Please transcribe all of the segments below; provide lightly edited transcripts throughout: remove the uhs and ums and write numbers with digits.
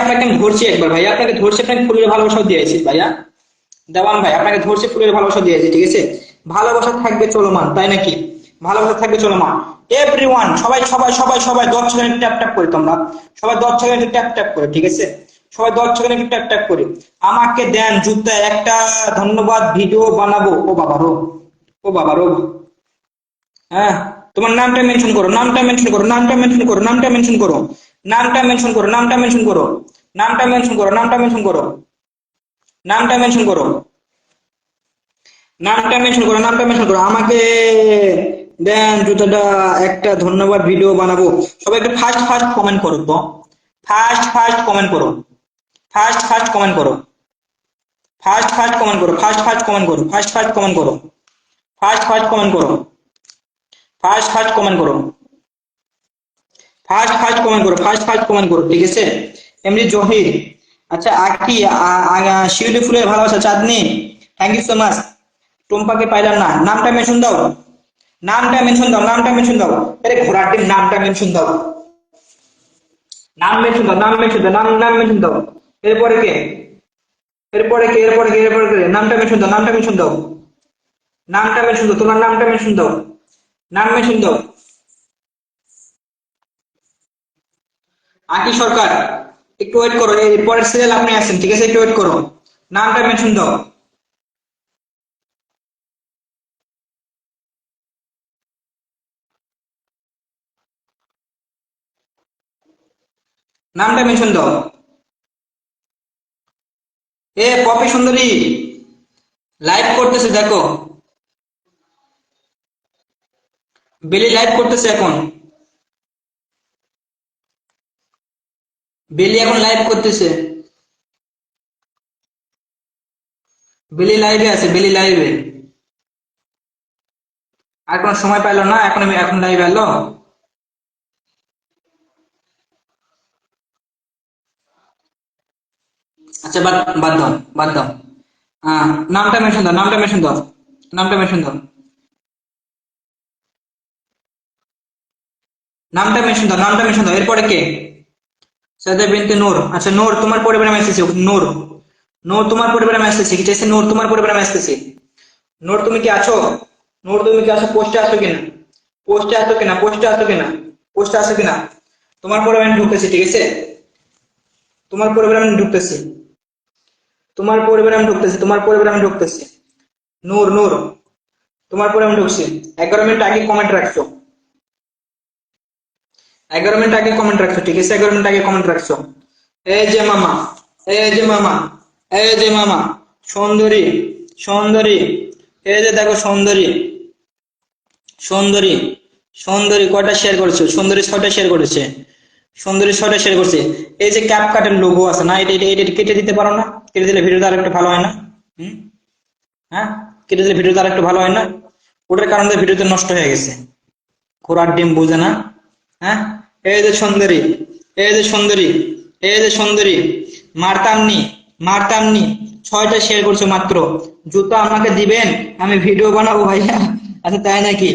আপনাকে আমি ধরছি একবার ভাইয়া, আপনাকে ধরছি, আপনাকে ফুলের ভালোবাসা দিয়েছি ভাইয়া। দেওয়ান ভাই আপনাকে ধরছি, ফুলের ভালোবাসা দিয়েছি, ঠিক আছে? ভালোবাসা থাকবে চলমান, তাই নাকি? ভালোবাসা থাকবে চলমান। এভরিওয়ান, সবাই সবাই সবাই সবাই 10 সেকেন্ড ট্যাপ ট্যাপ করি, তোমরা সবাই 10 সেকেন্ড ট্যাপ ট্যাপ করে, ঠিক আছে? সবাই 10 সেকেন্ড ট্যাপ ট্যাপ করি। আমাকে দেন জুতা একটা, ধন্যবাদ, ভিডিও বানাবো। ও বাবা রো, ও বাবা রো। হ্যাঁ, তোমার নামটা মেনশন করো, নামটা মেনশন করো, নামটা মেনশন করো, নামটা মেনশন করো, নামটা মেনশন করো, নামটা মেনশন করো, নামটা মেনশন করো, নামটা মেনশন করো, নামটা মেনশন করো, নামটা মেনশন করো, নামটা মেনশন করো। আমাকে দেন জুতাটা একটা, ধন্যবাদ, ভিডিও বানাবো। সবাই একটু ফাস্ট ফাস্ট কমেন্ট করো তো, ফাস্ট ফাস্ট কমেন্ট করো, ফাস্ট ফাস্ট কমেন্ট করো, ফাস্ট ফাস্ট কমেন্ট করো, ফাস্ট ফাস্ট কমেন্ট করো, ফাস্ট ফাস্ট কমেন্ট করো, ফাস্ট ফাস্ট কমেন্ট করো, ফাস্ট ফাস্ট কমেন্ট করো, ফাস্ট ফাস্ট কমেন্ট করো, ফাস্ট ফাস্ট কমেন্ট করো, ঠিক আছে? এমনি জহির, আচ্ছা আকি, শিউলি ফুলের ভালোবাসা, চাঁদনি, থ্যাংক ইউ সো মাচ। টুম্পাকে পাইলাম না, নামটা মেনশন দাও, নামটা মেনশন দাও, নামটা মেনশন দাও। আরে ঘোড়ার ডিম, নামটা মেনশন দাও, নাম মেনশন দাও, নাম মেনশন দাও, নাম নাম মেনশন দাও। এরপরে কে, এরপরে কে, এরপরে কে, এরপরে কে? নামটা মেনশন দাও, নামটা মেনশন দাও, নামটা মেনশন দাও, তোমার নামটা মেনশন দাও, নাম মেনশন দাও। আকি সরকার, একটু ওয়েট করো, এই পরের সিরিয়াল আপনি আসেন, ঠিক আছে? একটু ওয়েট করো, নামটা মেনশন দাও, নামটা মেনশন দাও। এ পপি সুন্দরী লাইভ করতেছে, দেখো বেলি লাইভ করতেছে এখন, বেলি এখন লাইভ করতেছে, বেলি লাইভে আছে, বেলি লাইভে। আর কোনো সময় পাইলো না, এখন এখন লাইভ এলো। আচ্ছা বাদ, বাদ দাও, বাদ দাও। নামটা মেনশন দাও, নামটা মেনশন দাও, নামটা মেনশন দাও, নামটা মেনশন দাও, নামটা মেনশন দাও। এরপরে কে? সাদা বিনতে নূর, আচ্ছা নূর তোমার পরিবারে আমি আসতেছি, নূর, নূর তোমার পরিবারে আমি আসতেছি, কি চাইছে? নূর তোমার পরিবারে আমি আসতেছি। নূর তুমি কি আছো? নূর তুমি কি আছো? পোস্টে আছো কিনা? পোস্টে আছো কিনা? পোস্টে আছো কিনা? পোস্টে আছো কিনা? তোমার পরিবারে আমি ঢুকতেছি, ঠিক আছে? তোমার পরিবারে আমি ঢুকতেছি, তোমার পরিবারে আমি ঢুকতেছি, তোমার পরিবারে আমি ঢুকতেছি। নূর, নূর তোমার পরে আমি ঢুকছি। 11 মিনিট আগে কমেন্ট রাখছো, 11 মিনিট আগে কমেন্ট রাখছো, ঠিক আছে? 11 মিনিট আগে কমেন্ট রাখছো। এই যে মামা, এই যে মামা, এই যে মামা, সুন্দরী, সুন্দরী, এই যে দেখো সুন্দরী, সুন্দরী, সুন্দরী কয়টা শেয়ার করেছো? সুন্দরী 6টা শেয়ার করেছে, সুন্দরী 6টা শেয়ার করছে। এই যে ক্যাপকাটের লোগো আছে না, এটা কেটে দিতে পারো না? কেটে দিলে ভিডিওটা আর একটু ভালো হয় না? হুম, হ্যাঁ, কেটে দিলে ভিডিওটা আর একটু ভালো হয় না? ওটার কারণে ভিডিওতে নষ্ট হয়ে গেছে। ঘোড়ার ডিম বুঝে না? হ্যাঁ, এই যে সুন্দরী, এই যে সুন্দরী, এই যে সুন্দরী, মারতামনি, মারতামনি, 6টা শেয়ার করছো মাত্র। জুতা আমাকে দিবেন, আমি ভিডিও বানাবো ভাইয়া। আচ্ছা তাই নাকি?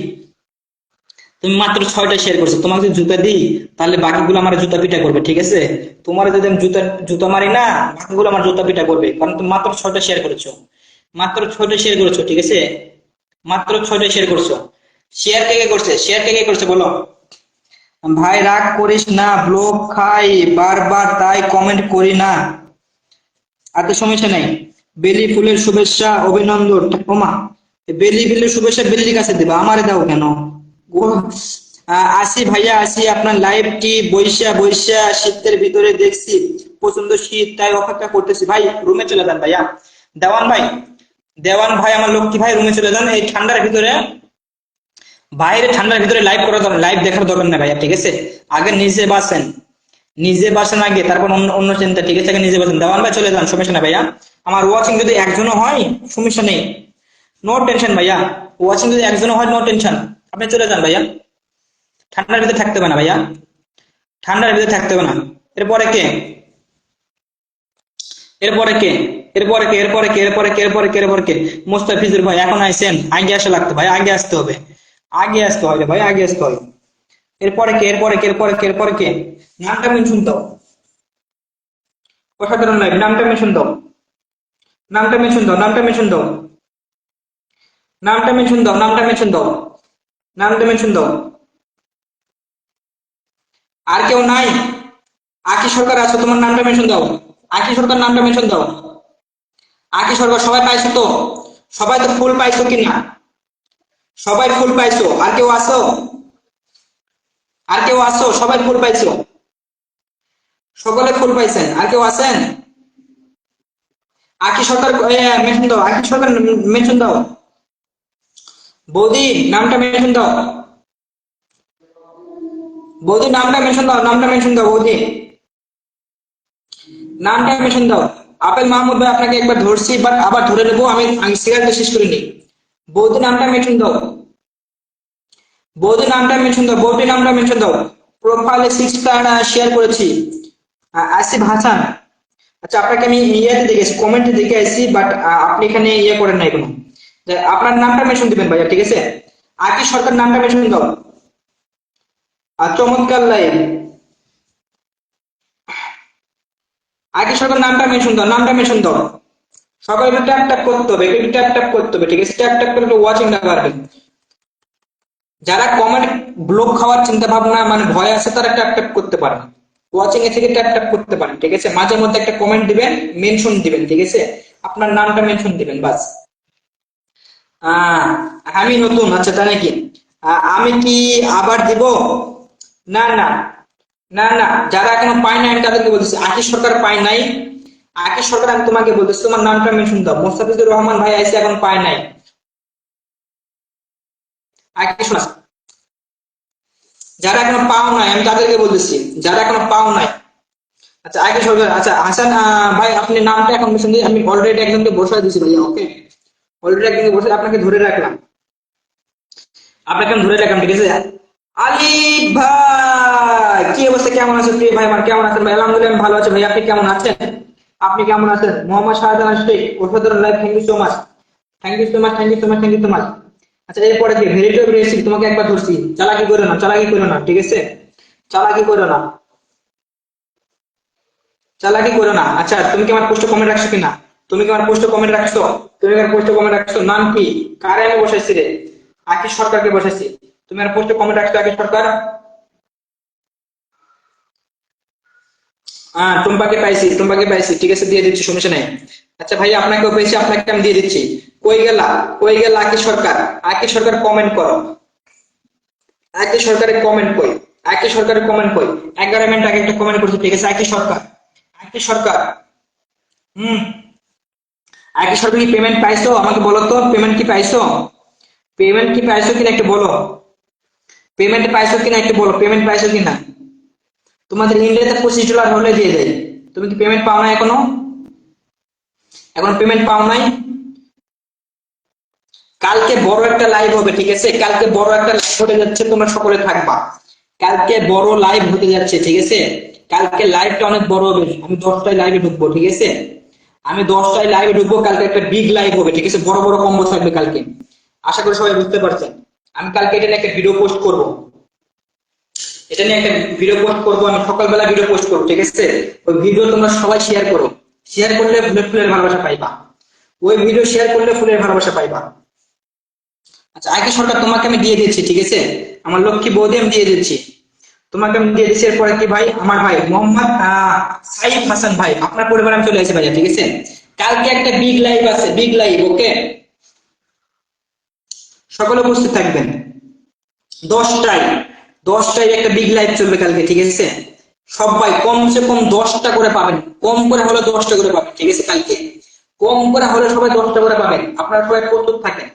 তুমি মাত্র 6টা শেয়ার করছো, তোমাকে যদি জুতা দিই তাহলে বাকিগুলো আমার জুতা পিটা করবে, ঠিক আছে? তোমার যদি আমি জুতা জুতা মারি না, বাকিগুলো আমার জুতা পিটা করবে, কারণ তুমি মাত্র 6টা শেয়ার করেছো, মাত্র 6টা শেয়ার করেছো, ঠিক আছে? মাত্র 6টা শেয়ার করছো। শেয়ার কে কে করছে? শেয়ার কে কে করছে বলো? ভাই রাগ করিস না, ব্লক খাই বারবার, তাই কমেন্ট করি না। আর তো সমস্যা নাই। বেলি ফুলের শুভেচ্ছা, অভিনন্দন। ওমা, বেলি ফুলের শুভেচ্ছা বেলির কাছে দেবা, আমারে দাও কেন? আসি ভাইয়া আসি, আপনার লাইভটি বৈশা বৈশা শীতের ভিতরে দেখছি, প্রচন্ড শীত, তাই অপেক্ষা করতেছি। ভাই রুমে চলে যান ভাইয়া, দেওয়ান ভাই, দেওয়ান ভাই, আমার লক্ষ্মী ভাই রুমে চলে যান। এই ঠান্ডার ভিতরে, বাইরে ঠান্ডার ভিতরে লাইভ করা দরকার, লাইভ দেখার দরকার নেই ভাইয়া, ঠিক আছে? আগে নিজে বাসেন, নিজে বাসেন আগে, তারপর অন্য অন্য চিন্তা, ঠিক আছে? আগে নিজে বাসেন। দেওয়ান ভাই চলে যান, সমস্যা নেই ভাইয়া। আমার ওয়াচিং যদি একজনও হয় সমস্যা নেই, নো টেনশন ভাইয়া। ওয়াচিং যদি একজনও হয় নো টেনশন, আপনি চলে যান ভাইয়া। ঠান্ডার ভিতরে থাকতে হবে না ভাইয়া, ঠান্ডার ভিতরে থাকতে হবে না। এরপরে কে, এরপরে কে, এরপরে কে, এরপরে কে, এরপরে কে, এরপরে কে, এরপরে কে? মুস্তাফিজুর ভাই এখন আইসেন, আগে আসা লাগতো ভাই, আগে আসতে হবে, আগে আসতে হবে ভাই, আগে আসতে হবে। এরপরে কে, এরপরে কে, এরপরে কে, এরপরে কে? নামটা মেনশন দাও, অসাধারণ লাইভ। নামটা মেনশন দাও, নামটা মেনশন দাও, নামটা মেনশন দাও, নামটা মেনশন দাও, নামটা মেনশন দাও, নামটা মেনশন দাও। আর কেউ নাই? আকি সরকার আছো, তোমার নামটা মেনশন দাও। আকি সরকার নামটা মেনশন দাও। আকি সরকার সবাই পাইছো তো? সবাই তো ফুল পাইছো কিনা? সবাই ফুল পাইছো? আর কেউ আসো? আর কেউ আসো? সবাই ফুল পাইছো? সকলে ফুল পাইছেন? আর কেউ আছেন? আকি সরকার মেনশন দাও, আকি সরকার মেনশন দাও। বৌদি নামটা মেনশন দাও, বৌদি নামটা মেনশন দাও, নামটা মেনশন দাও বৌদি, নামটা মেনশন দাও। আপেল মাহমুদ ভাই আপনাকে একবার ধরছি, বাট আবার ধরে নেবো আমি, সিরিয়ালটা শেষ করিনি। বৌদি নামটা মেনশন দাও, বৌদি নামটা মেনশন দাও, বৌদি নামটা মেনশন দাও। প্রোফাইলে 6 স্টার শেয়ার করেছি। আসিফ হাসান, আচ্ছা আপনাকে আমি ইয়েতে দেখেছি, কমেন্টে দেখে আসছি, বাট আপনি এখানে ইয়ে করেন নাই কোনো। আপনার নামটা মেনশন দিবেন ভাইয়া, ঠিক আছে? আকি সরকার নামটা মেনশন দাও। আর চমৎকার লাইভ। আকি সরকার নামটা মেনশন দাও, নামটা মেনশন দাও। সবাই একটু ট্যাপ ট্যাপ করতে হবে, একটু ট্যাপ ট্যাপ করতে হবে, ঠিক আছে? ট্যাপ ট্যাপ করে ওয়াচিংটা বাড়বে। যারা কমেন্ট ব্লক খাওয়ার চিন্তা ভাবনা মানে ভয় আছে, তারা ট্যাপ ট্যাপ করতে পারেন, ওয়াচিং এ থেকে ট্যাপ ট্যাপ করতে পারেন, ঠিক আছে? মাঝে মধ্যে একটা কমেন্ট দিবেন, মেনশন দিবেন, ঠিক আছে? আপনার নামটা মেনশন দিবেন বাস। আমি নতুন, আচ্ছা তাই নাকি? আমি কি আবার দিব? না না, না না, যারা এখনো পায় নাই আমি তাদেরকে বলতেছি, আকিব সরকার পায় নাই। আকিব সরকার আমি তোমাকে বলতেছি, তোমার নামটা মেনশন দাও। মোস্তাফিজুর রহমান ভাই আইসে, এখন পায় নাই। আকিব সরকার, যারা এখনো পাও নাই আমি তাদেরকে বলতেছি, যারা এখনো পাও নাই। আচ্ছা আকিব সরকার, আচ্ছা হাসান ভাই আপনি নামটা এখন মেনশন দিয়ে, আমি অলরেডি একজনকে বসায় দিয়েছি ভাইয়া, ওকে? অলরেডি একজনকে বসে আপনাকে ধরে রাখলাম, আপনাকে আমি ধরে রাখলাম, ঠিক আছে? আলী ভাই কি অবস্থা, কেমন আছেন প্রিয় ভাই আমার, কেমন আছেন ভাই? আলহামদুলিল্লাহ আমি ভালো আছি ভাই, আপনি কেমন আছেন? আপনি কেমন আছেন? মোহাম্মদ শাহজাহান শেখ, অসাধারণ live, thank you so much, thank you so much, thank you so much, thank you so much. আচ্ছা এরপরে কি ভেরিটেবল রেসিপি, তোমাকে একবার ধরছি, চালাকি করো না, চালাকি করো না, ঠিক আছে? চালাকি করো না, চালাকি করো না। আচ্ছা তুমি কি আমার পোস্টে কমেন্ট রাখছো কিনা? তুমি কি আমার পোস্টে কমেন্ট রাখছো? তুমি আমার পোস্টে কমেন্ট রাখছো? নাম কি? কারে আমি বসাইছি রে? আকিব সরকারকে বসাইছি। তুমি আমার পোস্টে কমেন্ট রাখছো আকিব সরকার? টুম্পাকে পাইছি, টুম্পাকে পাইছি, ঠিক আছে দিয়ে দিচ্ছি, সমস্যা নাই। আচ্ছা ভাই আপনাকেও পেয়েছি, আপনাকে আমি দিয়ে দিচ্ছি। কই গেলা, কই গেলা আকি সরকার? আকি সরকার কমেন্ট করো, আকি সরকারের কমেন্ট কই? আকি সরকারের কমেন্ট কই? 11 মিনিট আগে একটা কমেন্ট করছে, ঠিক আছে? আকি সরকার, আকি সরকার, হুম, আকি সরকার কি পেমেন্ট পাইছো? আমাকে বলো তো, পেমেন্ট কি পাইছো? পেমেন্ট কি পাইছো কিনা একটু বলো, পেমেন্ট পাইছো কিনা একটু বলো, পেমেন্ট পাইছো কিনা? তোমাদের ইন্ডিয়াতে $25 হলে দিয়ে দেয়। তুমি কি পেমেন্ট পাও না এখনো? এখন পেমেন্ট পাও নাই? কালকে বড় একটা লাইভ হবে, ঠিক আছে? কালকে বড় একটা লাইভ হতে যাচ্ছে, তোমরা সকলে থাকবা। কালকে বড় লাইভ হতে যাচ্ছে, ঠিক আছে? কালকে লাইভটা অনেক বড় হবে, আমি 10টায় লাইভে ঢুকবো, ঠিক আছে? আমি 10টায় লাইভে ঢুকবো, কালকে একটা বিগ লাইভ হবে, ঠিক আছে? বড় বড় কম্বো থাকবে কালকে, আশা করি সবাই বুঝতে পারছেন। আমি কালকে এটা নিয়ে একটা ভিডিও পোস্ট করব, এটা নিয়ে একটা ভিডিও পোস্ট করবো, আমি সকালবেলা ভিডিও পোস্ট করবো, ঠিক আছে? ওই ভিডিও তোমরা সবাই শেয়ার করো, শেয়ার করলে ফুলের ভালোবাসা পাইবা, ওই ভিডিও শেয়ার করলে ফুলের ভালোবাসা পাইবা। আচ্ছা আগে সরকার তোমাকে আমি দিয়ে দিচ্ছি, ঠিক আছে? আমার লক্ষ্মী বৌদি আমি দিয়ে দিচ্ছি, তোমাকে আমি দিয়ে দিচ্ছি। এরপরে কি ভাই, আমার ভাই মোহাম্মদ সাইফ হাসান ভাই, আপনার পরিবার আমি চলে আসি ভাইয়া, ঠিক আছে? কালকে একটা বিগ লাইভ আছে, বিগ লাইভ, ওকে? সকলে উপস্থিত থাকবেন। 10টায়, 10টায় একটা বিগ লাইভ চলবে কালকে, ঠিক আছে? সবাই কমসে কম 10টা করে পাবেন, কম করে হলে 10টা করে পাবেন, ঠিক আছে? কালকে কম করে হলে সবাই 10টা করে পাবেন, আপনারা সবাই প্রস্তুত থাকেন।